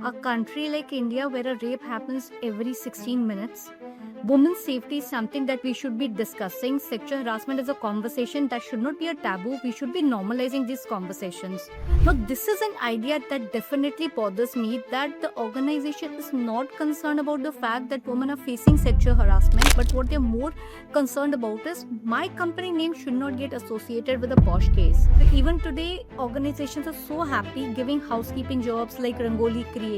A country like India where a rape happens every 16 minutes. Women's safety is something that we should be discussing. Sexual harassment is a conversation that should not be a taboo. We should be normalizing these conversations. Now, this is an idea that definitely bothers me, that the organization is not concerned about the fact that women are facing sexual harassment, but what they're more concerned about is my company name should not get associated with a posh case. Even today, organizations are so happy giving housekeeping jobs like Rangoli creation,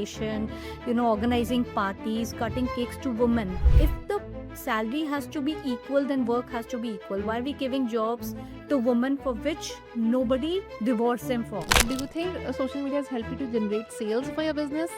organizing parties, cutting cakes to women. If the salary has to be equal, then work has to be equal. Why are we giving jobs to women for which nobody rewards them for? Do you think social media has helped you to generate sales for your business?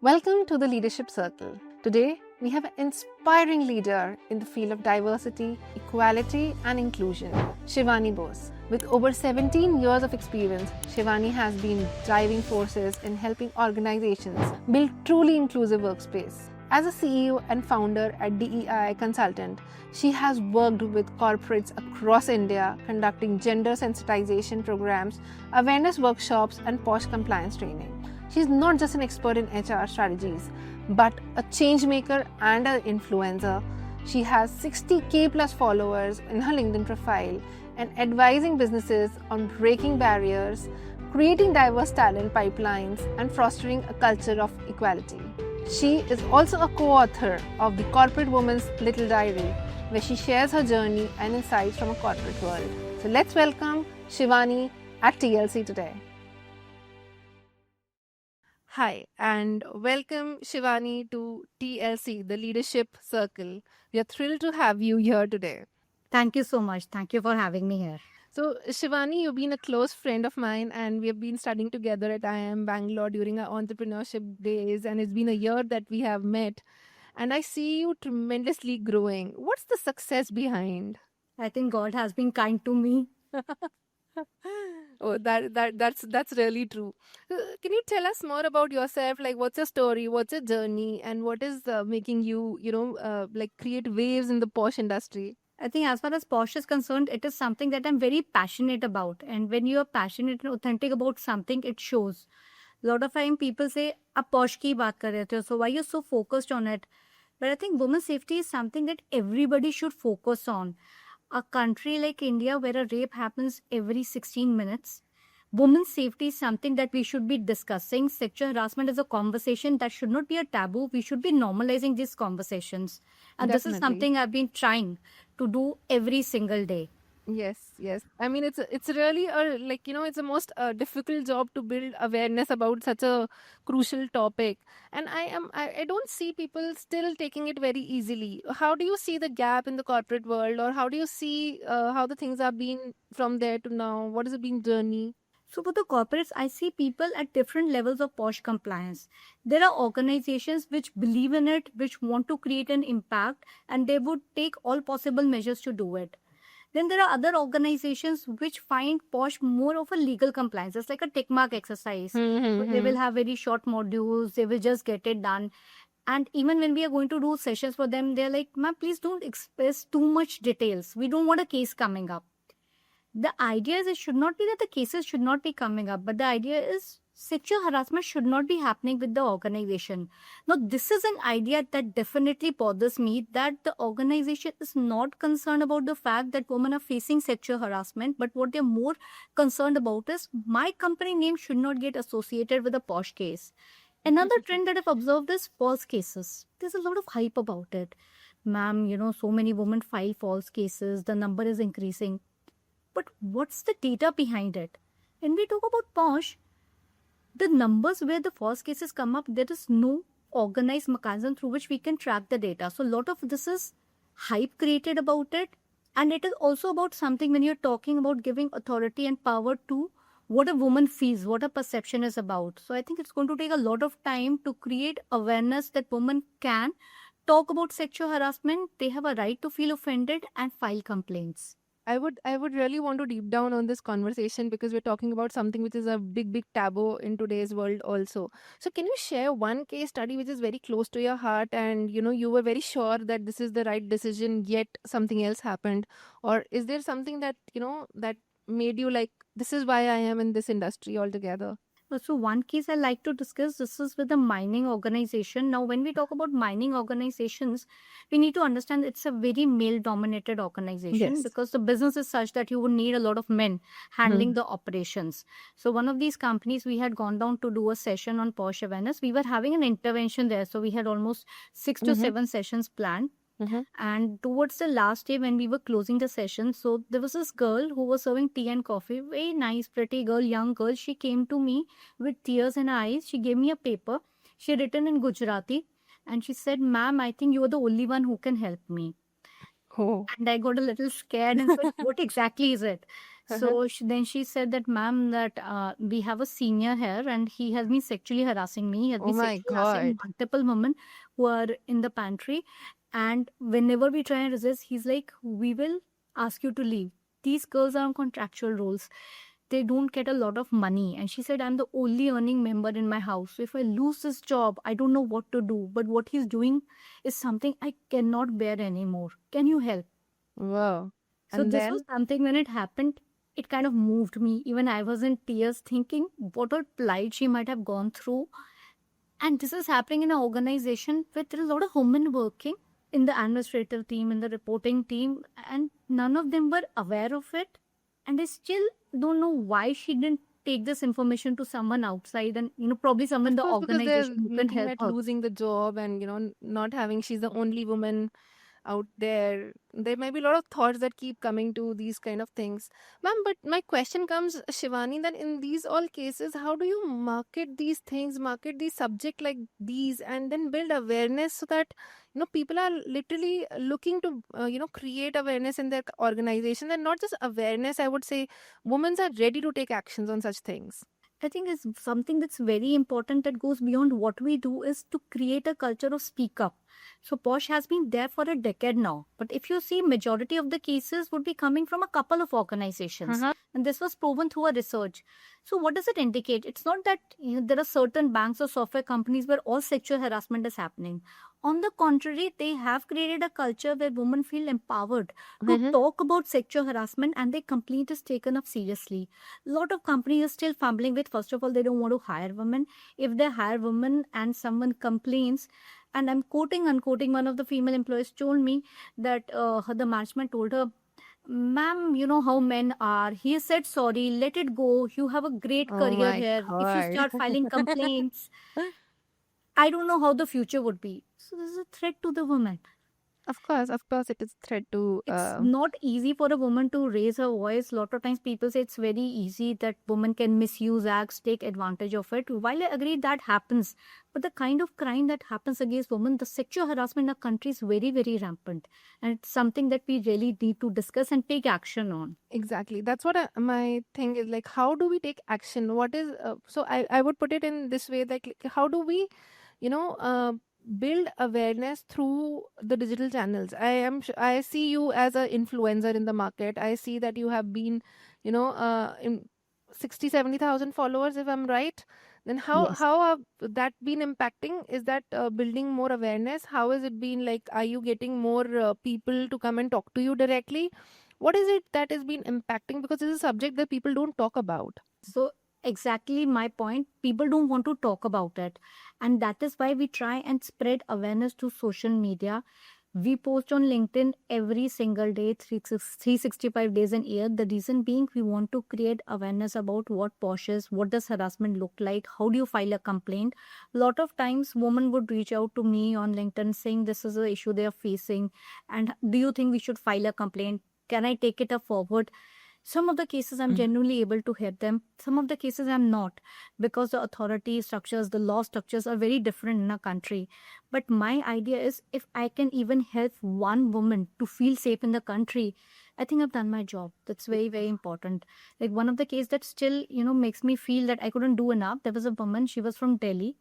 Welcome to the Leadership Circle. Today, we have an inspiring leader in the field of diversity, equality, and inclusion, Shivani Bose. With over 17 years of experience, Shivani has been driving forces in helping organizations build truly inclusive workspace. As a CEO and founder at DEI Consultant, she has worked with corporates across India conducting gender sensitization programs, awareness workshops, and posh compliance training. She's not just an expert in HR strategies, but a change maker and an influencer. She has 60K plus followers in her LinkedIn profile and advising businesses on breaking barriers, creating diverse talent pipelines, and fostering a culture of equality. She is also a co-author of The Corporate Woman's Little Diary, where she shares her journey and insights from a corporate world. So let's welcome Shivani at TLC today. Hi, and welcome Shivani to TLC, the Leadership Circle. We are thrilled to have you here today. Thank you so much. Thank you for having me here. So, Shivani, you've been a close friend of mine, and we have been studying together at IIM Bangalore during our entrepreneurship days, and it's been a year that we have met. And I see you tremendously growing. What's the success behind? I think God has been kind to me. Oh, that's really true. Can you tell us more about yourself? Like, what's your story? What's your journey? And what is making you, create waves in the posh industry? I think as far as posh is concerned, it is something that I'm very passionate about. And when you are passionate and authentic about something, it shows. A lot of time people say, "A posh ki baat kar rahe ho, so why you're so focused on it?" But I think women's safety is something that everybody should focus on. A country like India where a rape happens every 16 minutes, women's safety is something that we should be discussing. Sexual harassment is a conversation that should not be a taboo. We should be normalizing these conversations. And this is Definitely. something I've been trying to do every single day. Yes. I mean, it's really it's the most difficult job to build awareness about such a crucial topic. And I don't see people still taking it very easily. How do you see the gap in the corporate world, or how do you see how the things have been from there to now? What has it been journey? So for the corporates, I see people at different levels of posh compliance. There are organizations which believe in it, which want to create an impact, and they would take all possible measures to do it. Then there are other organizations which find posh more of a legal compliance. It's like a tick mark exercise. So they will have very short modules. They will just get it done. And even when we are going to do sessions for them, they're like, "Ma'am, please don't express too much details. We don't want a case coming up." The idea is it should not be that the cases should not be coming up, but the idea is sexual harassment should not be happening with the organization. Now, this is an idea that definitely bothers me, that the organization is not concerned about the fact that women are facing sexual harassment, but what they're more concerned about is my company name should not get associated with a posh case. Another trend that I've observed is false cases. There's a lot of hype about it. Ma'am, so many women file false cases, the number is increasing. But what's the data behind it? When we talk about posh, the numbers where the false cases come up, there is no organized mechanism through which we can track the data. So a lot of this is hype created about it. And it is also about something when you're talking about giving authority and power to what a woman feels, what a perception is about. So I think it's going to take a lot of time to create awareness that women can talk about sexual harassment. They have a right to feel offended and file complaints. I would really want to deep down on this conversation because we're talking about something which is a big taboo in today's world also. So can you share one case study which is very close to your heart, and you were very sure that this is the right decision, yet something else happened? Or is there something that that made you like, this is why I am in this industry altogether? So one case I like to discuss, this is with the mining organization. Now, when we talk about mining organizations, we need to understand it's a very male-dominated organization Yes. because the business is such that you would need a lot of men handling Mhm. the operations. So one of these companies, we had gone down to do a session on POSH awareness. We were having an intervention there. So we had almost 6 to 7 sessions planned. Mhm. And towards the last day, when we were closing the session, so there was this girl who was serving tea and coffee. Very nice, pretty girl, young girl. She came to me with tears in her eyes. She gave me a paper. She had written in Gujarati, and she said, "Ma'am, I think you are the only one who can help me." Oh. And I got a little scared and said, "What exactly is it?" Uh-huh. So then she said that, "Ma'am, that we have a senior here, and he has been sexually harassing me. He has Oh been my sexually harassing God. multiple women who are in the pantry. And whenever we try and resist, he's like, we will ask you to leave. These girls are on contractual roles. They don't get a lot of money." And she said, "I'm the only earning member in my house. So if I lose this job, I don't know what to do. But what he's doing is something I cannot bear anymore. Can you help?" Wow. So And this was then? something, when it happened, it kind of moved me. Even I was in tears thinking what a plight she might have gone through. And this is happening in an organization where there is a lot of women working in the administrative team, in the reporting team, and none of them were aware of it. And I still don't know why she didn't take this information to someone outside, and probably someone in Of the course, because they're organization who can looking help at her. losing the job and, not having, she's the only woman out there. There may be a lot of thoughts that keep coming to these kind of things. Ma'am, but my question comes, Shivani, that in these all cases, how do you market these things, market these subject like these, and then build awareness so that, people are literally looking to, create awareness in their organization, and not just awareness, I would say, women are ready to take actions on such things. I think is something that's very important that goes beyond what we do is to create a culture of speak up. So Posh has been there for a decade now. But if you see, majority of the cases would be coming from a couple of organizations. Uh-huh. And this was proven through a research. So what does it indicate? It's not that there are certain banks or software companies where all sexual harassment is happening. On the contrary, they have created a culture where women feel empowered to Mhm. talk about sexual harassment, and their complaint is taken up seriously. Lot of companies are still fumbling with, first of all, they don't want to hire women. If they hire women and someone complains, and I'm quoting unquoting, one of the female employees told me that the management told her, "Ma'am, you know how men are. He said sorry, let it go. You have a great Oh career my here. If you God. start filing complaints, I don't know how the future would be." So this is a threat to the woman. Of course, it is threat to. It's not easy for a woman to raise her voice. A lot of times people say it's very easy that women can misuse acts, take advantage of it. While I agree that happens, but the kind of crime that happens against women, the sexual harassment in our country is very, very rampant. And it's something that we really need to discuss and take action on. Exactly. That's what my thing is, like. How do we take action? What is so? I would put it in this way, like how do we, you know, uh, build awareness through the digital channels? I see you as an influencer in the market. I see that you have been, in 60-70,000 followers, if I'm right. Then Yes. how have that been impacting? Is that building more awareness? How has it been, like? Are you getting more people to come and talk to you directly? What is it that has been impacting? Because it's a subject that people don't talk about. So, exactly my point. People don't want to talk about it. And that is why we try and spread awareness to social media. We post on LinkedIn every single day, 365 days an year. The reason being, we want to create awareness about what POSH is, what does harassment look like, how do you file a complaint. A lot of times, women would reach out to me on LinkedIn saying this is an issue they are facing, and do you think we should file a complaint? Can I take it up forward? Some of the cases I'm Mm. genuinely able to help them. Some of the cases I'm not, because the authority structures, the law structures are very different in our country. But my idea is, if I can even help one woman to feel safe in the country, I think I've done my job. That's very, very important. Like one of the cases that still, makes me feel that I couldn't do enough. There was a woman, she was from Delhi.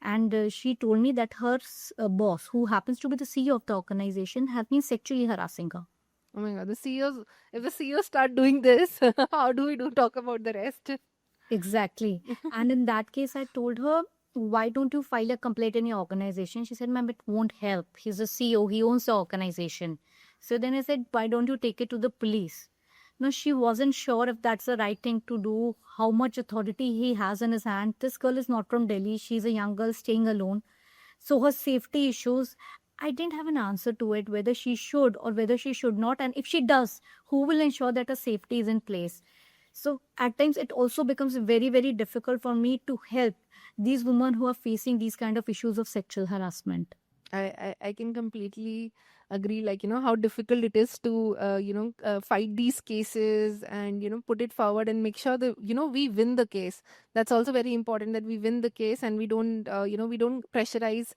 And she told me that her boss, who happens to be the CEO of the organization, has been sexually harassing her. Oh my God, the CEOs, if the CEOs start doing this, how do we do talk about the rest? Exactly. And in that case, I told her, "Why don't you file a complaint in your organization?" She said, "Ma'am, it won't help. He's a CEO, he owns the organization." So then I said, "Why don't you take it to the police?" No, she wasn't sure if that's the right thing to do, how much authority he has in his hand. This girl is not from Delhi. She's a young girl staying alone. So her safety issues, I didn't have an answer to it, whether she should or whether she should not. And if she does, who will ensure that her safety is in place? So at times it also becomes very, very difficult for me to help these women who are facing these kind of issues of sexual harassment. I can completely agree, like, how difficult it is to, fight these cases and, put it forward and make sure that, we win the case. That's also very important, that we win the case and we don't, we don't pressurize,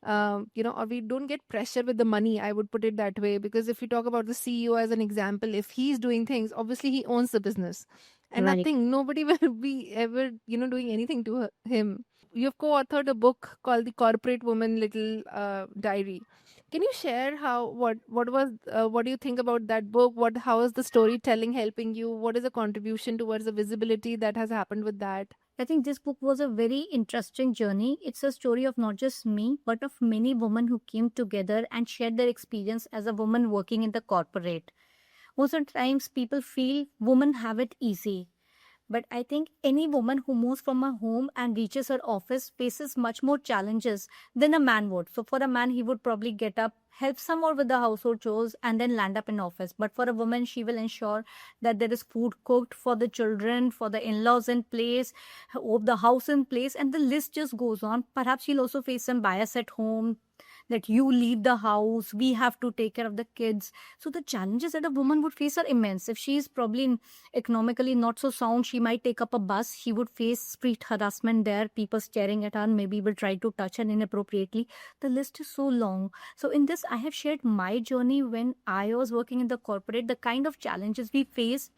or we don't get pressure with the money, I would put it that way. Because if you talk about the CEO as an example, if he's doing things, obviously he owns the business and Right. nobody will be ever, doing anything to him. You've co-authored a book called The Corporate Woman Little Diary. Can you share what do you think about that book? How is the storytelling helping you? What is the contribution towards the visibility that has happened with that? I think this book was a very interesting journey. It's a story of not just me, but of many women who came together and shared their experience as a woman working in the corporate. Most of the times, people feel women have it easy. But I think any woman who moves from her home and reaches her office faces much more challenges than a man would. So for a man, he would probably get up, help some more with the household chores, and then land up in office. But for a woman, she will ensure that there is food cooked for the children, for the in-laws in place, of the house in place, and the list just goes on. Perhaps she'll also face some bias at home, that you leave the house, we have to take care of the kids. So the challenges that a woman would face are immense. If she is probably economically not so sound, she might take up a bus. She would face street harassment there, people staring at her, maybe will try to touch her inappropriately. The list is so long. So in this, I have shared my journey when I was working in the corporate, the kind of challenges we faced,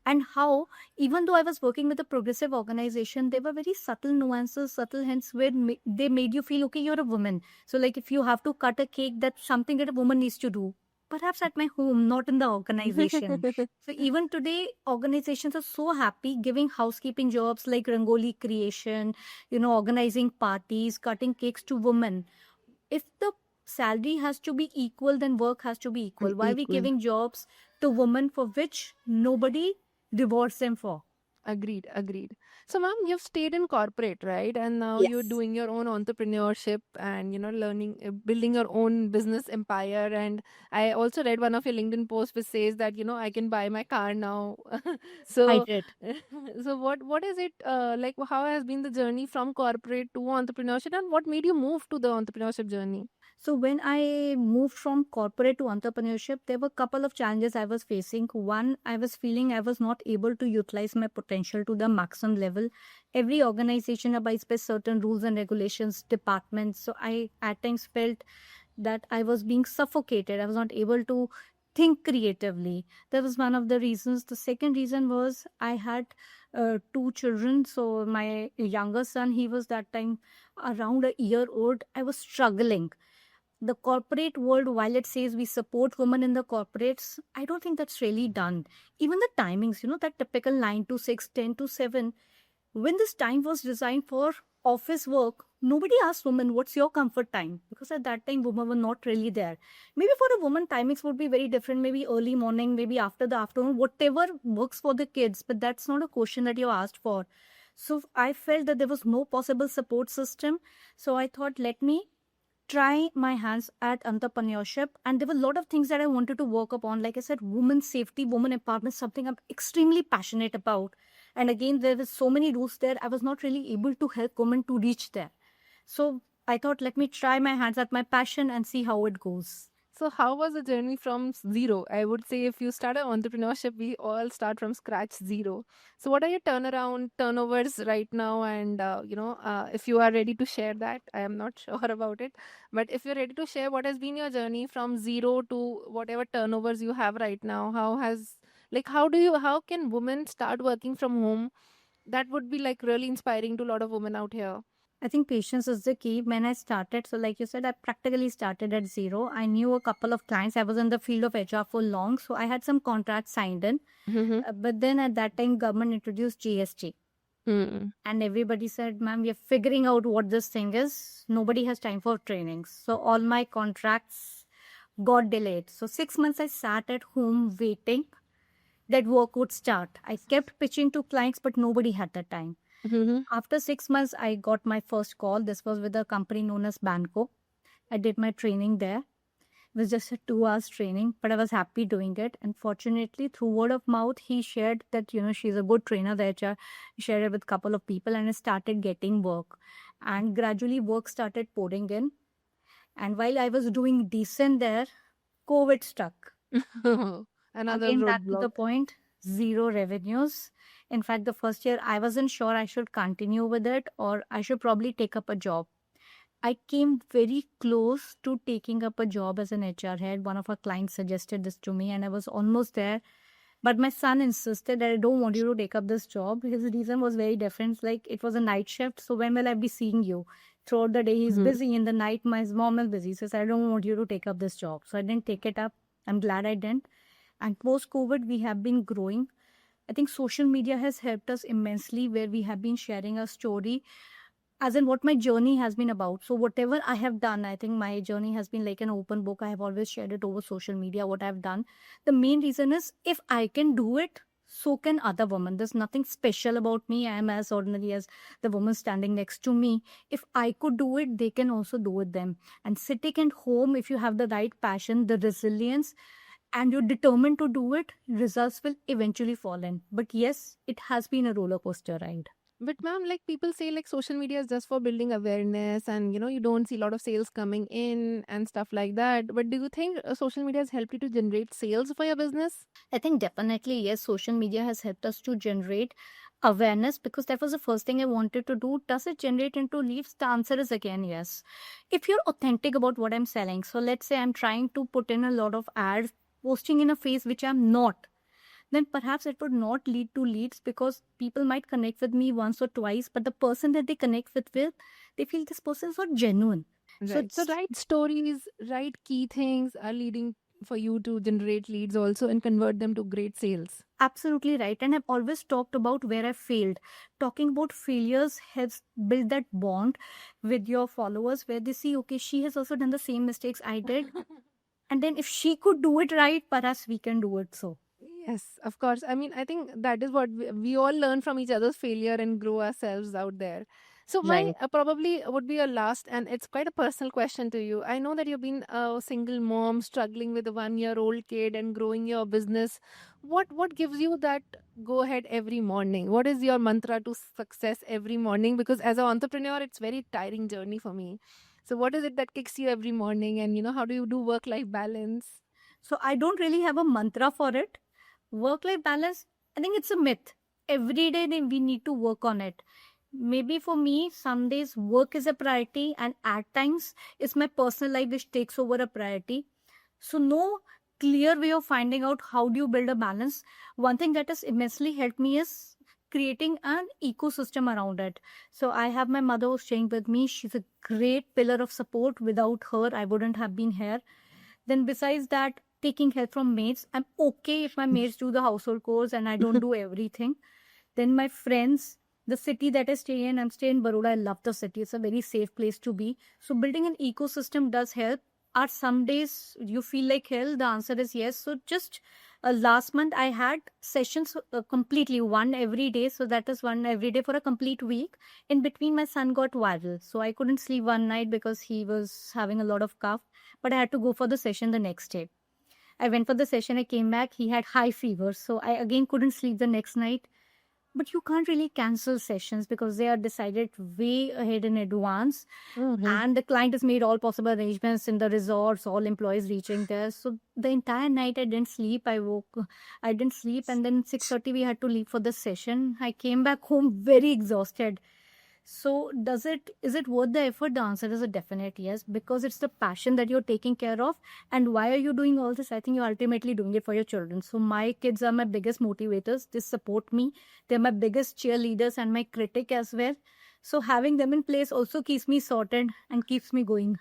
and how, even though I was working with a progressive organization, there were very subtle nuances, subtle hints where they made you feel, okay, you're a woman. So, like, if you have to cut a cake, that's something that a woman needs to do. Perhaps at my home, not in the organization. So, even today, organizations are so happy giving housekeeping jobs like rangoli creation, organizing parties, cutting cakes to women. If the salary has to be equal, then work has to be equal. Why are we Equal. giving jobs to women for which nobody rewards them for? Agreed. So, ma'am, you've stayed in corporate, right? And now you're Yes. doing your own entrepreneurship and, learning, building your own business empire. And I also read one of your LinkedIn posts which says that, I can buy my car now. I So, did. so what is it like? How has been the journey from corporate to entrepreneurship, and what made you move to the entrepreneurship journey? So when I moved from corporate to entrepreneurship, there were a couple of challenges I was facing. One, I was feeling I was not able to utilize my potential to the maximum level. Every organization abides by certain rules and regulations, departments. So I at times felt that I was being suffocated. I was not able to think creatively. That was one of the reasons. The second reason was I had two children. So my younger son, he was that time around a year old. I was struggling. The corporate world, while it says we support women in the corporates, I don't think that's really done. Even the timings, that typical 9 to 6, 10 to 7, when this time was designed for office work, nobody asked women, what's your comfort time? Because at that time, women were not really there. Maybe for a woman, timings would be very different, maybe early morning, maybe after the afternoon, whatever works for the kids, but that's not a question that you asked for. So I felt that there was no possible support system. So I thought, let me try my hands at entrepreneurship, and there were a lot of things that I wanted to work upon. Like I said, women's safety, women empowerment, something I'm extremely passionate about. And again, there were so many rules there, I was not really able to help women to reach there. So I thought, let me try my hands at my passion and see how it goes. So, how was the journey from zero? I would say if you start an entrepreneurship, we all start from scratch, zero. So, what are your turnovers right now? And, if you are ready to share that, I am not sure about it. But if you're ready to share, what has been your journey from zero to whatever turnovers you have right now? How can women start working from home? That would be like really inspiring to a lot of women out here. I think patience is the key. When I started, so like you said, I practically started at zero. I knew a couple of clients. I was in the field of HR for long, so I had some contracts signed in. Mm-hmm. But then at that time, government introduced GST. And everybody said, ma'am, we are figuring out what this thing is. Nobody has time for trainings. So all my contracts got delayed. So 6 months I sat at home waiting. that work would start. I kept pitching to clients, but nobody had the time. Mhm. After 6 months, I got my first call. This was with a company known as Banco. I did my training there. It was just a 2 hours training, but I was happy doing it. And fortunately, through word of mouth, he shared that, she's a good trainer. The HR shared it with a couple of people, and I started getting work. And gradually, work started pouring in. And while I was doing decent there, COVID struck. Another Again, back to roadblock. the point, zero revenues. In fact, the first year, I wasn't sure I should continue with it or I should probably take up a job. I came very close to taking up a job as an HR head. One of our clients suggested this to me, and I was almost there. But my son insisted that I don't want you to take up this job. His reason was very different. Like, it was a night shift, so when will I be seeing you? Throughout the day, he's Mhm. busy. In the night, my mom is busy. So I said, I don't want you to take up this job. So I didn't take it up. I'm glad I didn't. And post COVID, we have been growing. I think social media has helped us immensely, where we have been sharing our story as in what my journey has been about. So whatever I have done, I think my journey has been like an open book. I have always shared it over social media, what I've done. The main reason is if I can do it, so can other women. There's nothing special about me. I am as ordinary as the woman standing next to me. If I could do it, they can also do it them. And sitting at home, if you have the right passion, the resilience, and you're determined to do it, results will eventually fall in. But yes, it has been a roller coaster ride. But ma'am, like people say, like social media is just for building awareness, and you don't see a lot of sales coming in and stuff like that. But do you think social media has helped you to generate sales for your business? I think definitely, yes, social media has helped us to generate awareness, because that was the first thing I wanted to do. Does it generate into leads? The answer is again yes. If you're authentic about what I'm selling, so let's say I'm trying to put in a lot of ads, posting in a phase which I'm not, then perhaps it would not lead to leads, because people might connect with me once or twice, but the person that they connect with, they feel this person is not genuine. So Right. So right stories, right key things are leading for you to generate leads also and convert them to great sales. absolutely right. And I've always talked about where I failed. Talking about failures helps build that bond with your followers, where they see, okay, she has also done the same mistakes I did. And then if she could do it right, perhaps we can do it so. Yes, of course. I mean, I think that is what we all learn from each other's failure and grow ourselves out there. So, my Right. probably would be a last, and it's quite a personal question to you. I know that you've been a single mom struggling with a 1-year-old kid and growing your business. What gives you that go ahead every morning? What is your mantra to success every morning? Because as an entrepreneur, it's very tiring journey for me. So, what is it that kicks you every morning? And how do you do work life balance? So I don't really have a mantra for it. Work life balance, I think it's a myth. Every day we need to work on it. Maybe for me, some days work is a priority, and at times it's my personal life which takes over a priority. So, no clear way of finding out how do you build a balance. One thing that has immensely helped me is creating an ecosystem around it. So, I have my mother who's staying with me. She's a great pillar of support. Without her, I wouldn't have been here. Then, besides that, taking help from mates. I'm okay if my mates do the household chores and I don't do everything. Then, my friends, the city that I stay in, I'm staying in Baroda. I love the city. It's a very safe place to be. So, building an ecosystem does help. Are some days you feel like hell? The answer is yes. So, just last month, I had sessions completely one every day. So, that is one every day for a complete week. In between, my son got viral. So, I couldn't sleep one night because he was having a lot of cough. But I had to go for the session the next day. I went for the session. I came back. He had high fever. So, I again couldn't sleep the next night. But you can't really cancel sessions because they are decided way ahead in advance. Mhm. And the client has made all possible arrangements in the resorts, all employees reaching there. So the entire night I didn't sleep. I didn't sleep, and then 6:30 we had to leave for the session. I came back home very exhausted. So is it worth the effort? The answer is a definite yes, because it's the passion that you're taking care of. And why are you doing all this? I think you're ultimately doing it for your children. So my kids are my biggest motivators. They support me. They're my biggest cheerleaders and my critic as well. So having them in place also keeps me sorted and keeps me going.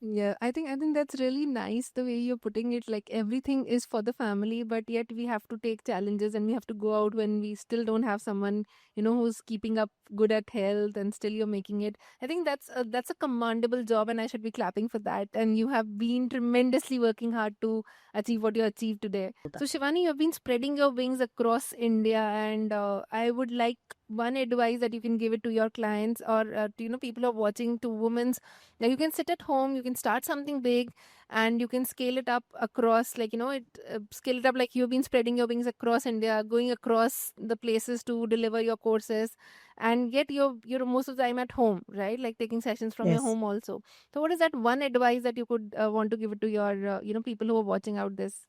Yeah, I think that's really nice the way you're putting it. Like everything is for the family, but yet we have to take challenges and we have to go out when we still don't have someone, who's keeping up good at health, and still you're making it. I think that's a commendable job, and I should be clapping for that. And you have been tremendously working hard to achieve what you achieved today. So Shivani, you have been spreading your wings across India, and I would like one advice that you can give it to your clients, or to people who are watching, to women. Like you can sit at home, you can start something big, and you can scale it up across, scale it up, like you've been spreading your wings across India, going across the places to deliver your courses, and yet you're most of the time at home, right? Like taking sessions from your Yes. home also. So what is that one advice that you could want to give it to your people who are watching out this?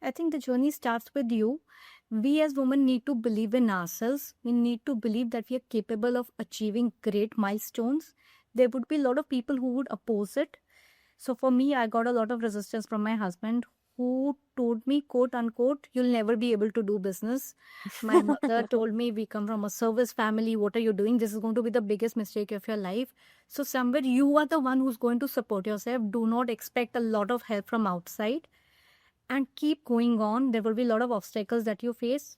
I think the journey starts with you. We as women need to believe in ourselves. We need to believe that we are capable of achieving great milestones. There would be a lot of people who would oppose it. So for me, I got a lot of resistance from my husband, who told me, quote unquote, you'll never be able to do business. My mother told me, we come from a service family. What are you doing? This is going to be the biggest mistake of your life. So somewhere you are the one who's going to support yourself. Do not expect a lot of help from outside and keep going on. There will be a lot of obstacles that you face.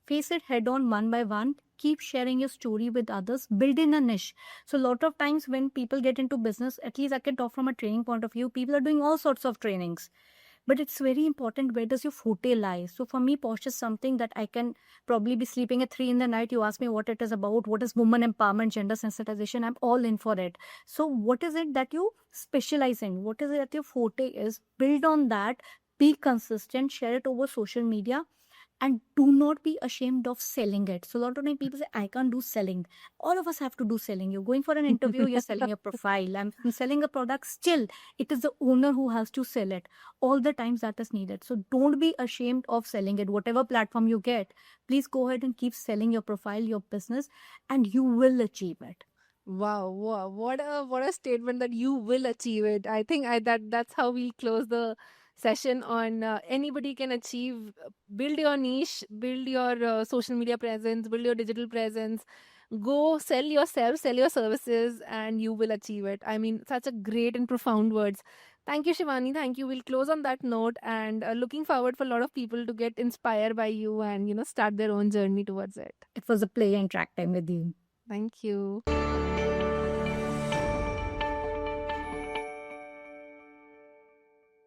Face it head on, one by one. Keep sharing your story with others. Build in a niche. So a lot of times when people get into business, at least I can talk from a training point of view, people are doing all sorts of trainings. But it's very important, where does your forte lie? So for me, Posh is something that I can probably be sleeping at 3 in the night. You ask me what it is about, what is woman empowerment, gender sensitization, I'm all in for it. So what is it that you specialize in? What is it that your forte is? Build on that, be consistent, share it over social media, and do not be ashamed of selling it. So a lot of time people say, I can't do selling. All of us have to do selling. You're going for an interview, you're selling your profile. I'm selling a product. Still, it is the owner who has to sell it all the times that is needed. So don't be ashamed of selling it. Whatever platform you get, please go ahead and keep selling your profile, your business, and you will achieve it. Wow, wow, what a statement that you will achieve it. I think that's how we'll close the session on anybody can achieve. Build your niche, build your social media presence, build your digital presence. Go sell yourself, sell your services, and you will achieve it. I mean, such a great and profound words. Thank you, Shivani. Thank you. We'll close on that note, and looking forward for a lot of people to get inspired by you and start their own journey towards it. It was a play and track time with you. Thank you.